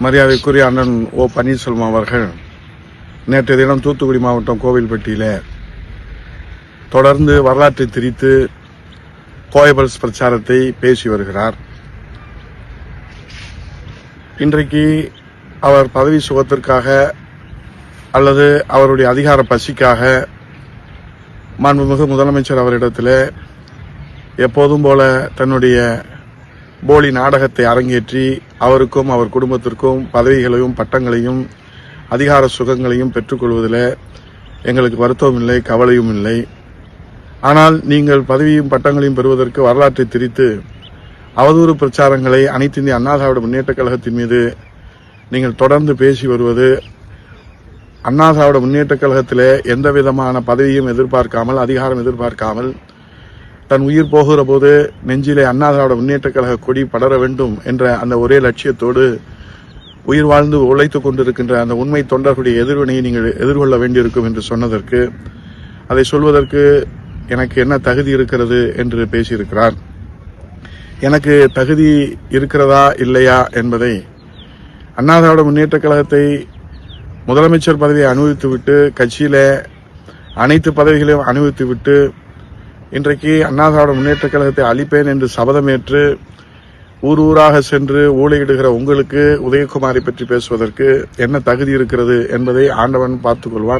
மரியாதைக்குரிய அண்ணன் ஓ பன்னீர்செல்வம் அவர்கள் நேற்றைய தினம் தூத்துக்குடி மாவட்டம் கோவில்பட்டியில தொடர்ந்து வரலாற்றை திரித்து கோயபல்ஸ் பிரச்சாரத்தை பேசி வருகிறார். இன்றைக்கு அவர் பதவி சுகத்திற்காக அல்லது அவருடைய அதிகார பசிக்காக மாண்புமிகு முதலமைச்சர் அவரிடத்தில் எப்போதும் போல தன்னுடைய போலி நாடகத்தை அரங்கேற்றி அவருக்கும் அவர் குடும்பத்திற்கும் பதவிகளையும் பட்டங்களையும் அதிகார சுகங்களையும் பெற்றுக்கொள்வதில் எங்களுக்கு வருத்தம் இல்லை, கவலையும் இல்லை. ஆனால் நீங்கள் பதவியும் பட்டங்களையும் பெறுவதற்கு வரலாற்றை திரித்து அவதூறு பிரச்சாரங்களை அனைத்து இந்திய அண்ணா திராவிட முன்னேற்றக் கழகத்தின் மீது நீங்கள் தொடர்ந்து பேசி வருவது அண்ணா திராவிட முன்னேற்றக் கழகத்திலே எந்த விதமான பதவியும் எதிர்பார்க்காமல், அதிகாரம் எதிர்பார்க்காமல், தன் உயிர் போகிற போது நெஞ்சிலே அண்ணா திராவிட முன்னேற்றக் கழக கொடி படர வேண்டும் என்ற அந்த ஒரே லட்சியத்தோடு உயிர் வாழ்ந்து உழைத்துக் கொண்டிருக்கின்ற அந்த உண்மை தொண்டர்களுடைய எதிர்வினையை நீங்கள் எதிர்கொள்ள வேண்டியிருக்கும் என்று சொன்னதற்கு, அதை சொல்வதற்கு எனக்கு என்ன தகுதி இருக்கிறது என்று பேசியிருக்கிறார். எனக்கு தகுதி இருக்கிறதா இல்லையா என்பதை அண்ணா திராவிட முன்னேற்றக் கழகத்தை முதலமைச்சர் பதவியை அனுபவித்துவிட்டு, கட்சியில அனைத்து பதவிகளையும் அனுபவித்துவிட்டு, இன்றைக்கு அண்ணா திராவிட முன்னேற்றக் கழகத்தை அழிப்பேன் என்று சபதமேற்று ஊர் ஊராக சென்று ஊழையிடுகிற உங்களுக்கு உதயகுமாரை பற்றி பேசுவதற்கு என்ன தகுதி இருக்கிறது என்பதை ஆண்டவன் பார்த்துக் கொள்வார்.